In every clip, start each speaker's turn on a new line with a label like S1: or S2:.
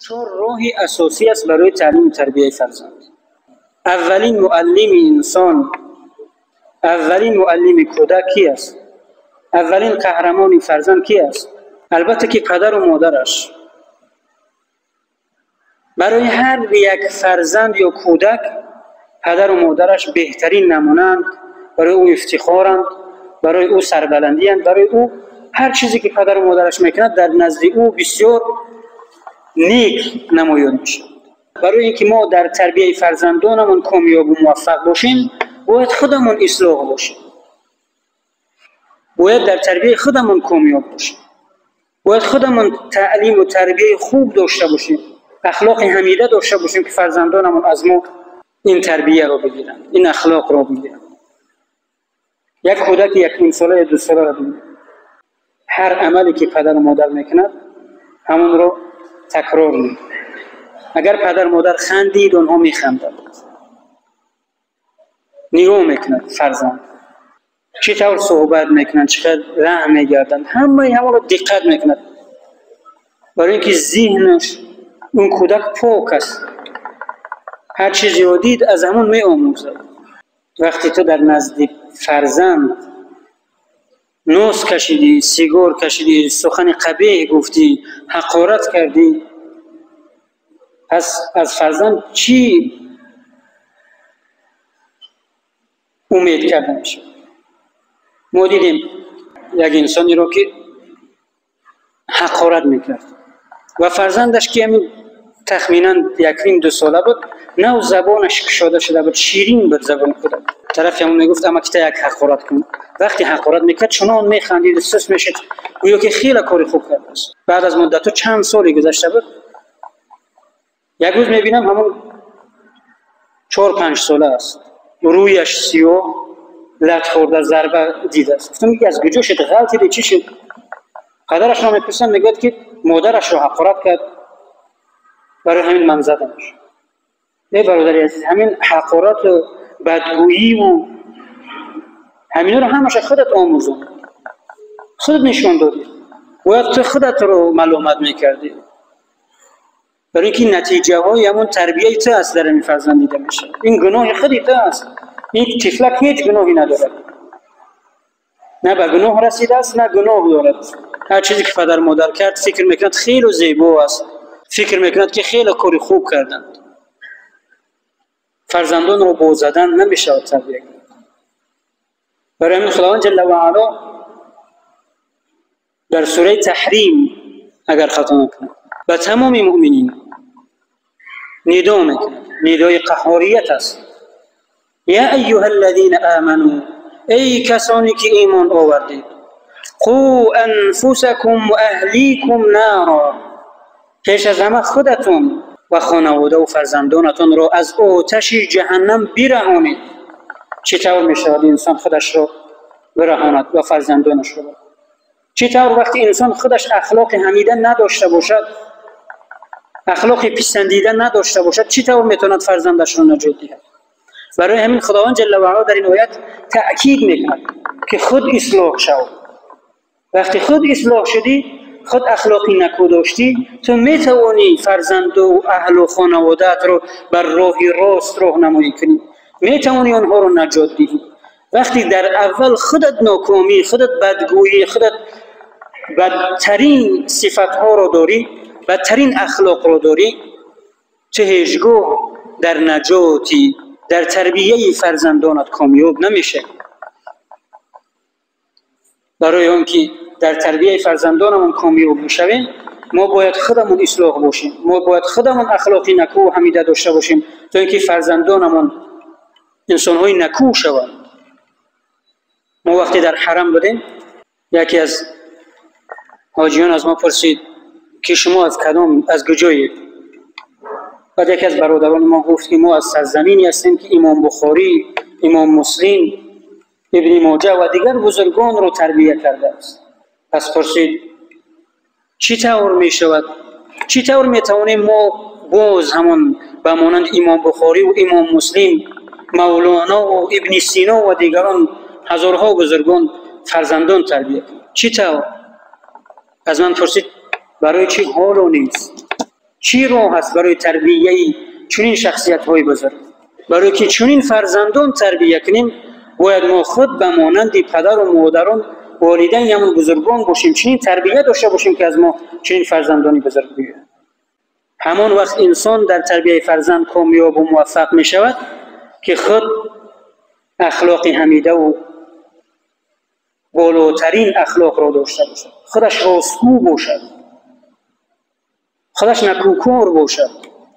S1: چون راهی اساسی است برای تعلیم و تربیت فرزند. اولین معلم انسان، اولین معلم کودک کی است؟ اولین قهرمان فرزند کی است؟ البته که پدر و مادرش. برای هر یک فرزند یا کودک پدر و مادرش بهترین نمونه‌اند، برای او افتخارند، برای او سربلندی‌اند، برای او هر چیزی که پدر و مادرش میکند در نزد او بسیار نیک نمایان میشه. برای اینکه ما در تربیت فرزندانمون کامیاب و موفق باشیم، باید خودمون اصلاح باشیم. باید در تربیت خودمون کامیاب باشیم. باید خودمون تعلیم و تربیت خوب داشته باشیم. اخلاق حمیده داشته باشیم که فرزندانمون از ما این تربیت رو بگیرن، این اخلاق رو بگیرن. یک کودک یک نیم ساله یا 2 ساله رو بگیرن، هر عملی که پدر و مادر میکند همون رو تکرار میکنه. اگر پدر و مادر خندید اونها میخندند. نگاه میکنند فرزند چطور صحبت میکنند، چقدر رحم میگردند، همه رو دقت میکنند، برای اینکه ذهنش اون کودک پاک است. هر چیزی رو دید از همون میآموزد. وقتی تو در نزد فرزند نوز کشیدی، سیگار کشیدی، سخن قبیح گفتی، حقارت کردی، پس از فرزند چی امید کرده میشه؟ ما دیدیم یک انسانی رو که حقارت میکرد و فرزندش که همین تخمینا 1-2 ساله بود، نه زبانش کشاده شده بود، شیرین بود زبان کودک. طرف همون میگفت اما که یک حقارت کن. وقتی حقارت میکرد چنان میخندید، سوس میشد، گویا که خیلی کاری خوب کرده است. بعد از مدت چند سالی گذشته بود، یک روز میبینم همون 4-5 ساله است، رویش سیاه، لط خورده، ضربه دیده است. گفتم میگه از کجا شد؟ غلطی دی چی شد؟ پدرش رو میپرسم، میگه که مادرش رو حقارت کرد، برای همین من زدمش. ای برادری عزیز، همین حقارت و بدگویی و همین رو همش خودت آموزون، خودت نشون دادی. باید تو خودت رو ملامت میکردی، برای اینکه نتیجه های همون تربیه تو است در این فرزند دیده میشه. این گناه خودی تو است. این طفلک هیچ گناهی ندارد، نه به گناه رسیده است نه گناه دارد. هر چیزی که پدر مادر کرد فکر میکند خیلی زیبا است، فکر میکند که خیلی کاری خوب کردند. فرزندان رو با زدن نمیشه تربیت کرد. برای همین خداوند جل و علا در سوره تحریم اگر خطا نکنم به تمام مؤمنین ندا میکند، ندای قهاریت است. یا ایها الذین آمنوا، ای کسانی که ایمان آوردید، قو انفسکم و اهلیکم نارا، پیش از همه خودتون و خانواده و فرزندانتون را از آتش جهنم برهانید. چطور میشود انسان خودش را برهاند و فرزندانش را؟ چطور وقتی انسان خودش اخلاق حمیده نداشته باشد، اخلاق پسندیده نداشته باشد، چطور میتواند فرزندش را نجات دهد؟ برای همین خداوند جل و علا در این آیت تأکید میکند که خود اصلاح شو. وقتی خود اصلاح شدی، خود اخلاقی نکو داشتی، تو میتوانی فرزند و اهل و خانواده‌ات رو بر راه راست راهنمایی کنی، میتوانی آنها رو نجات دهی. وقتی در اول خودت ناکامی، خودت بدگویی، خودت بدترین صفتها رو داری، بدترین اخلاق رو داری، چه هیچگاه در نجاتی، در تربیه فرزندانت کامیاب نمیشه. برای آنکه در تربیه فرزندانمون کامیاب بشویم، ما باید خودمون اصلاح باشیم، ما باید خودمون اخلاقی نکو و حمیده داشته باشیم تا اینکه فرزندانمون انسان‌های نکو شوند. ما وقتی در حرم بودیم، یکی از حاجیان از ما پرسید که شما از کدام، از کجایید؟ بعد یکی از برادران ما گفت که ما از سرزمینی هستیم که امام بخاری، امام مسلم، ابن ماجه و دیگر بزرگان رو تربیت کرده است. پس پرسید چطور می شود؟ چطور می توانیم ما باز همون به مانند امام بخاری و امام مسلم، مولانا و ابن سینا و دیگران هزارها بزرگان فرزندان تربیت کنیم؟ چطور؟ از من پرسید برای چی حالو نیست؟ چی راه هست برای تربیه چنین شخصیت های بزرگ؟ برای که چنین فرزندان تربیه کنیم باید ما خود به مانند پدر و مادران والدین همون بزرگان باشیم، چنین تربیه داشته باشیم که از ما چنین فرزندانی بزرگ بیاید. همان وقت انسان در تربیه فرزند کامیاب و موفق می شود که خود اخلاق حمیده و بالاترین اخلاق را داشته باشد، خودش راستگو باشد، خودش نکوکار باشد.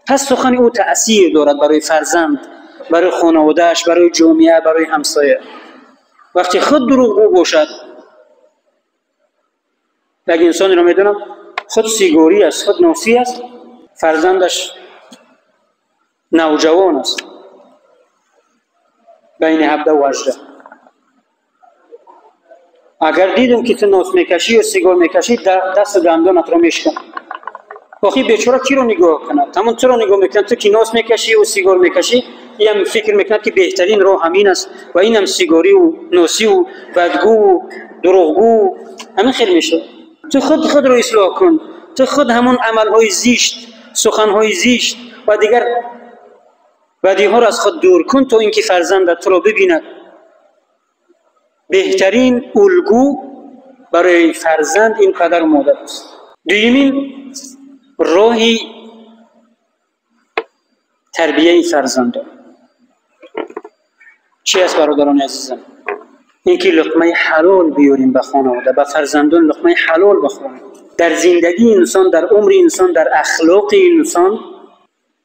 S1: پس سخن او تأثیر دارد برای فرزند، برای خانوادهش، برای جامعه، برای همسایه. وقتی خود دروغگو باشد، یک انسانی را میدونم خود سیگاری است، خود ناسی است، فرزندش نوجوان است بین 17 و 18. اگر دیدم که تو ناس میکشی و سیگار میکشی، دست دندانت را میشکن. آخی بیچاره کی رو نگاه کند؟ همون تو رو نگاه میکند. تو که ناس میکشی و سیگار میکشی، هم فکر میکند که بهترین راه همین است و این هم سیگاری و ناسی و بدگو و دروغگو همین خیلی میشه. تو خود رو اصلاح کن. تو خود همون عملهای زیشت، سخنهای زیشت و دیگر بدیها را از خود دور کن تا اینکه فرزندت تو را ببیند. بهترین الگو برای فرزند این پدر و مادر است. دومین راهی تربیه فرزندان چی است برادران عزیزم؟ اینکه لقمه حلال بیاریم به خانواده، به فرزندان لقمه حلال بخوریم. در زندگی انسان، در عمر انسان، در اخلاق انسان،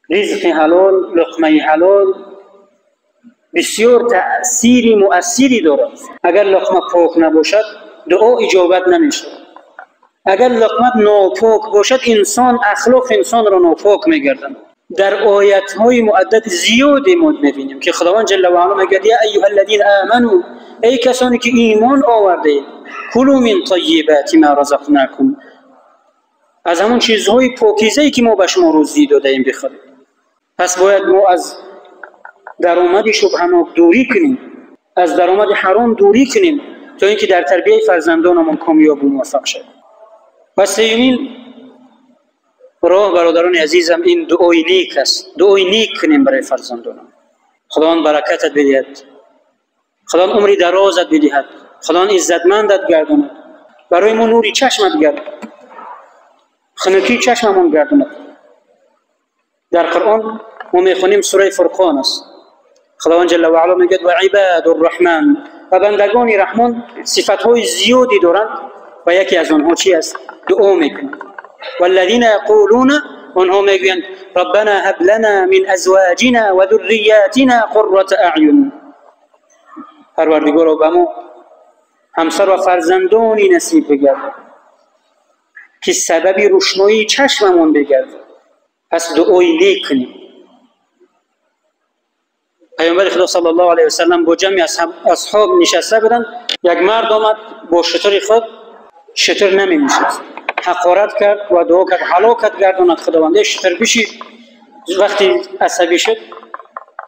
S1: رزق حلال، لقمه حلال بسیار تأثیری مؤثری دارد. اگر لقمه پاک نباشد دعا اجابت نمیشه. اگر لقمه ناپاک باشد انسان اخلاق انسان را ناپاک میگردند. در آیات‌های معدد زیادی ما می‌بینیم که خداوند جل و علا میگه یا ایها الذین آمنوا، ای کسانی که ایمان آوردید، کلوا من طیبات ما رزقناکم، از همون چیزهای پاکیزه‌ای که ما به شما روزی دادیم بخورید. پس باید ما از درآمد شبهناک دوری کنیم، از درآمد حرام دوری کنیم تا اینکه در تربیت فرزندانمون کامیاب و موفق شویم. و سومین راه برادران عزیزم این دعای نیک است. دعای نیک کنیم برای فرزندانم. خداوند برکتت بدهد، خداوند عمری درازت بدهد، خداوند عزتمندت گرداند، برای ما نوری چشمت گرداند، خنکی چشممون گرداند. در قرآن ما میخونیم سوره فرقان است. خداوند جل و علا میگه و عباد الرحمن، و بندگان رحمان صفتهای زیادی دارند و یکی از آنها چی است؟ دعا میکنند. والذین یقولون، آنها میگویند ربنا هب لنا من ازواجنا و ذریاتنا قرة اعین، پروردگارا به ما همسر و فرزندانی نصیب بگرد که سبب روشنایی چشممون بگرد. پس دعای نیک کنیم. پیامبر خدا صلی الله علیه و سلم با جمعی اصحاب نشسته بودند. یک مرد آمد با شتر خود، شتر نمی‌نشست، حقارت کرد و دعا کرد هلاکت گرداند خداوند، شتر بشید. وقتی عصبی شد،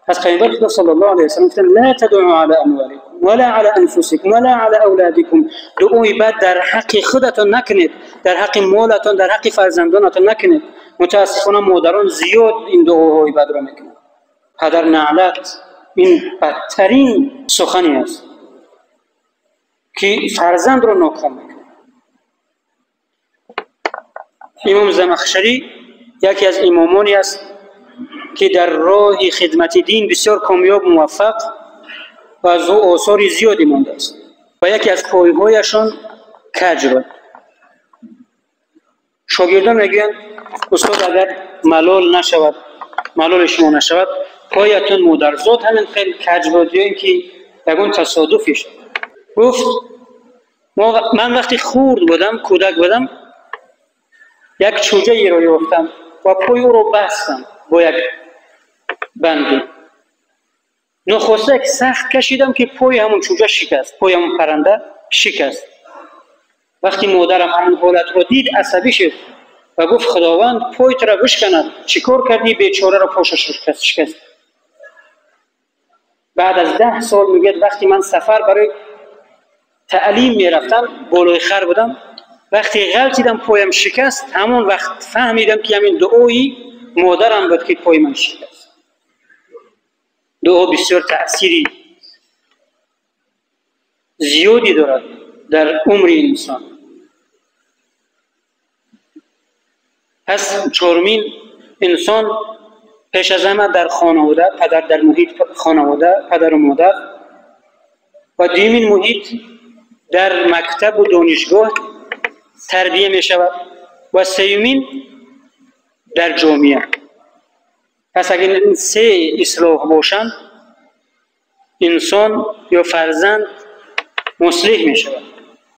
S1: پس پیامبر خدا صلی الله علیه و سلم گفتند لا تدعوا علی اموالکم ولا علی انفسکم ولا علی اولادکم، دعای بد در حق خودتان نکنید، در حق مالتان، در حق فرزندانتان نکنید. متاسفانه مادران زیاد این دعاهای بد را میکنند. پدر نعلت این بدترین سخنی است که فرزند را ناکام میکنه. امام زمخشری یکی از امامانی است که در راه خدمت دین بسیار کامیاب موفق و از او آثار زیادی مانده است و یکی از پایهایشان کج بود. شاگردان میگویند استاد اگر ملال نشود، ملال شما نشود، پایتون مادرزاد همین خیلی کج بود یا اینکه یگون تصادفی شد. گفت من وقتی خورد بودم، کودک بودم، یک چوجه ای را یافتم و پای او را بستم با یک بندی. نخسته که سخت کشیدم که پای همون چوجه شکست، پای همون پرنده شکست. وقتی مادرم همون حالت را دید عصبی شد و گفت خداوند پایت را بشکند، چیکار کردی بیچاره را پاشش شکست. بعد از 10 سال میگه وقتی من سفر برای تعلیم میرفتم، بالای خر بودم، وقتی غلطیدم پایم شکست، همون وقت فهمیدم که همین دعای مادرم بود که پای من شکست. دعا بسیار تأثیری زیادی دارد در عمر انسان. پس چهارمین، انسان پیش از همه در خانواده، در محیط خانواده، پدر و مادر، و دومین محیط در مکتب و دانشگاه تربیه می شود و سومین در جامعه. پس اگر این سه اصلاح باشند، انسان یا فرزند مصلح می شود.